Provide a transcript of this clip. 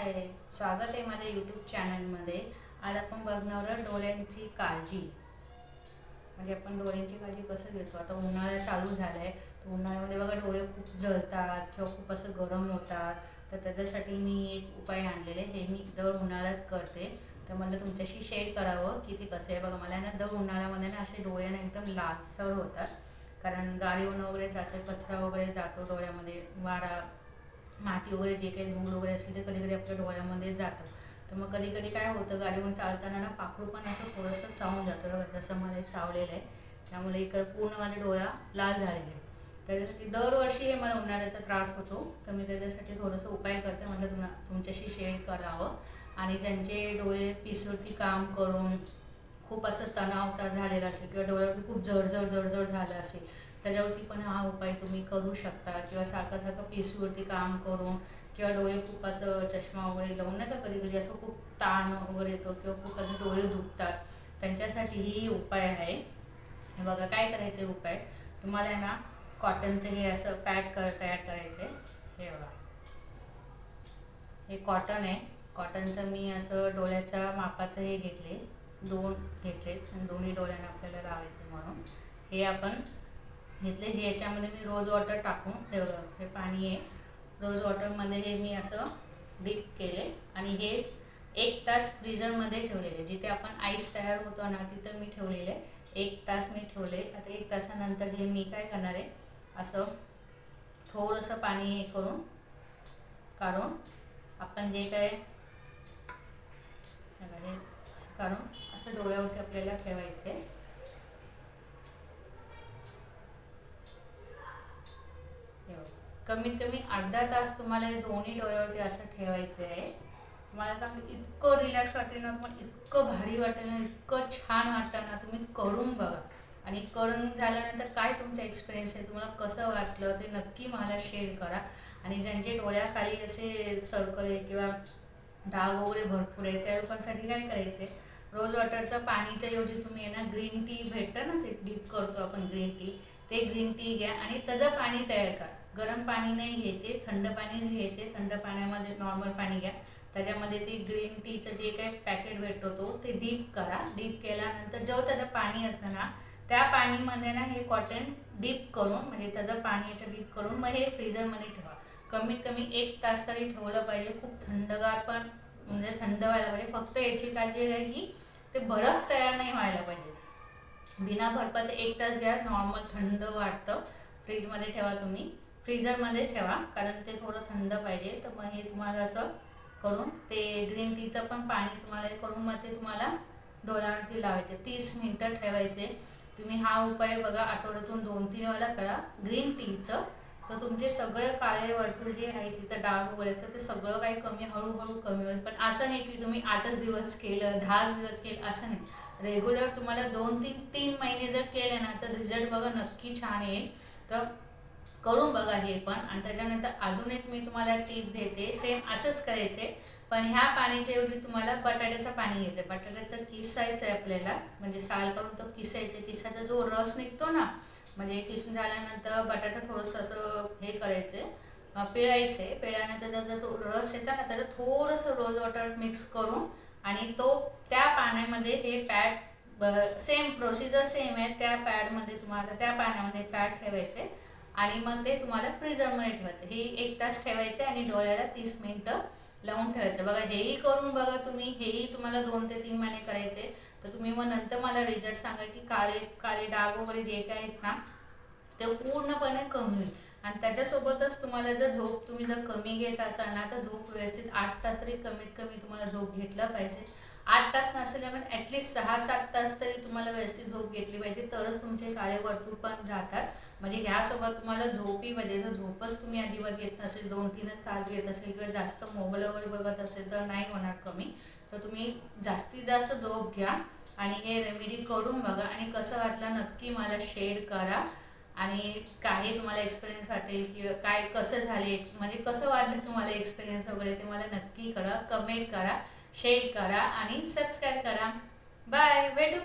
हाय, स्वागत आहे माझ्या यूट्यूब चॅनलमध्ये. आज आपण बघणार आहोत डोळ्यांची काळजी. म्हणजे आपण डोळ्यांची काळजी कसं घेतो. आता उन्हाळा चालू झाला आहे, तर उन्हाळ्यामध्ये बघा डोळे खूप जळतात किंवा खूप असं गरम होतात. तर त्याच्यासाठी मी एक उपाय आणलेले, हे मी दर उन्हाळ्यात करते. तर म्हटलं तुमच्याशी शेअर करावं की ते कसं आहे. बघा मला ना दर उन्हाळ्यामध्ये ना असे डोळे ना एकदम लालसर होतात, कारण गाडीवरून वगैरे जातं, कचरा वगैरे जातो डोळ्यामध्ये, वारा माती वगैरे जे काही धूळ वगैरे असेल ते कधी कधी आपल्या डोळ्यामध्ये जातं. तर मग कधी कधी काय होतं, गाडीवरून चालताना ना पाखरू पण असं थोडंसं चावून जातं बघा, जसं मला एक चावलेलं आहे. त्यामुळे इकडं पूर्ण माझ्या डोळा लाल झालेले आहे. त्याच्यासाठी दरवर्षी हे मला उन्हाळ्याचा त्रास होतो, तर मी त्याच्यासाठी थोडंसं उपाय करते. म्हटलं तुमच्याशी शेअर करावं. आणि ज्यांचे डोळे पिसवरती काम करून खूप असं तणाव झालेला असेल किंवा डोळ्यावरती खूप जळजळ जळजळ झालं असेल, त्याच्यावरती पण हा उपाय तुम्ही करू शकता. किंवा सारखं सारखं पेशीवरती काम करून किंवा डोळे खूप असं चष्मा वगैरे लावून नाही का, कधी कधी असं खूप ताण वगैरे येतो किंवा खूप असं डोळे दुखतात, त्यांच्यासाठीही उपाय आहे. हे बघा काय करायचे उपाय. तुम्हाला आहे ना कॉटनचं हे असं तयार करायचं आहे. हे बघा, हे कॉटन आहे. कॉटनचं मी असं डोळ्याच्या मापाचं हे घेतले, 2 घेतलेत आणि दोन्ही डोळ्यांना आपल्याला लावायचे म्हणून हे आपण घेतले. हे याच्यामध्ये मी रोज वॉटर टाकून, हे बघा हे पाणी आहे, रोज वॉटरमध्ये हे मी असं डीप केले आणि हे 1 तास फ्रीजरमध्ये ठेवलेले. जिथे आपण आईस तयार होतो ना तिथं मी ठेवलेले. 1 तास मी ठेवले. आता 1 तासानंतर हे मी काय करणार आहे, असं थोडंसं पाणी हे करून काढून आपण जे काय हे असं काढून असं डोळ्यावरती आपल्याला ठेवायचे. कमीत कमी अर्धा तास तुम्हाला हे दोन्ही डोळ्यावरती असं ठेवायचं आहे. तुम्हाला सांगते इतकं रिलॅक्स वाटेल ना, तुम्हाला इतकं भारी वाटेल ना, इतकं छान वाटतं ना. तुम्ही करून बघा आणि करून झाल्यानंतर काय तुमचा एक्सपिरियन्स आहे, तुम्हाला कसं वाटलं ते नक्की मला शेअर करा. आणि ज्यांचे डोळ्याखाली असे सर्कल आहे किंवा डाग वगैरे भरपूर आहे, त्या लोकांसाठी काय करायचे, रोज वॉटरचं पाणीच्या ऐवजी तुम्ही आहे ना ग्रीन टी भेटतं ना, ते डीप करतो आपण ग्रीन टी, ते ग्रीन टी घ्या आणि त्याचं पाणी तयार करा. गरम पाणी नाही घ्यायचे, थंड पाणीच घ्यायचे. थंड पाण्यामध्ये नॉर्मल पाणी घ्या, त्याच्यामध्ये ते ग्रीन टीचं जे काही पॅकेट भेटतो तो ते डीप करा. डीप केल्यानंतर जेव्हा त्याचं पाणी असतं ना, त्या पाणीमध्ये ना हे कॉटन डीप करून, म्हणजे त्याचं पाणी याचं डीप करून मग हे फ्रीजरमध्ये ठेवा. कमीत कमी 1 तास तरी ठेवलं पाहिजे. खूप थंडगार पण म्हणजे थंड व्हायला पाहिजे. फक्त याची काळजी आहे की ते बर्फ तयार नाही व्हायला पाहिजे. बिना बर्फाचं 1 तास घ्या, नॉर्मल थंड वाटतं. फ्रीजमध्ये ठेवा, तुम्ही फ्रीजरमध्येच ठेवा, कारण ते थोडं थंड पाहिजे. तर मग हे तुम्हाला असं करून ते ग्रीन टीचं पण पाणी तुम्हाला हे करून मग ते तुम्हाला डोळ्यावरती लावायचे. 30 मिनटं ठेवायचे. तुम्ही हा उपाय बघा आठवड्यातून 2-3 वेळा करा ग्रीन टीचं. तर तुमचे सगळे काळे वर्तुळ जे आहे, तिथं डाग वगैरे असतं, ते सगळं काही कमी हळूहळू कमी होईल. पण असं नाही की तुम्ही 8च दिवस केलं, 10च दिवस केलं, असं नाही. रेग्युलर तुम्हाला 2-3 महिने जर केले ना, तर रिझल्ट बघा नक्की छान येईल. तर करून बघा हे पण. आणि त्याच्यानंतर अजून एक मी तुम्हाला टीप देते, सेम असंच करायचे. पण ह्या पाण्याच्या ऐवजी तुम्हाला बटाट्याचं पाणी घ्यायचं. बटाट्याचं किसायचं आहे आपल्याला, म्हणजे साल करून तो किसायचं. किसाचा जो रस निघतो ना, म्हणजे किसून झाल्यानंतर बटाटा थोडंसं असं हे करायचे, पिळायचे. पिळल्यानंतर त्याचा जो रस येतो ना, त्याचं थोडंसं रोज वॉटर मिक्स करून आणि तो त्या पाण्यामध्ये हे पॅड, सेम प्रोसिजर सेम आहे. त्या पॅडमध्ये तुम्हाला त्या पाण्यामध्ये पॅड ठेवायचे आणि मग ते तुम्हाला फ्रीजरमध्ये ठेवायचं. हे 1 तास ठेवायचे आणि डोळ्याला 30 मिनटं लावून ठेवायचं. बघा हेही करून बघा तुम्ही. हेही तुम्हाला 2 ते 3 महिने करायचे. तर तुम्ही मग नंतर मला रिझल्ट सांगा की काळे काळे डाग वगैरे जे काय आहेत ना, ते पूर्णपणे कमी होईल. आणि त्याच्यासोबतच तुम्हाला जर झोप तुम्ही जर कमी घेत असाल ना, तर झोप व्यवस्थित 8 तास तरी कमीत कमी तुम्हाला झोप घेतलं पाहिजे. 8 तास नसेल पण ॲटलिस्ट 6-7 तास तरी तुम्हाला व्यवस्थित झोप घेतली पाहिजे, तरच तुमचे काळे वर्तुळ पण जातात. म्हणजे ह्यासोबत तुम्हाला झोपही पाहिजे. जर झोपच तुम्ही अजिबात घेत नसेल, 2-3च तास घेत असेल किंवा जास्त मोबाईल वगैरे बघत असेल, तर नाही होणार कमी. तर तुम्ही जास्तीत जास्त झोप घ्या आणि हे रेमेडी करून बघा आणि कसं वाटलं नक्की मला शेअर करा. आणि काही तुम्हाला एक्सपिरियन्स वाटेल की काय कसं झाले, म्हणजे कसं वाटलं तुम्हाला एक्सपिरियन्स वगैरे, ते मला नक्की करा. कमेंट करा, शेअर करा आणि सबस्क्राईब करा. बाय, भेटू.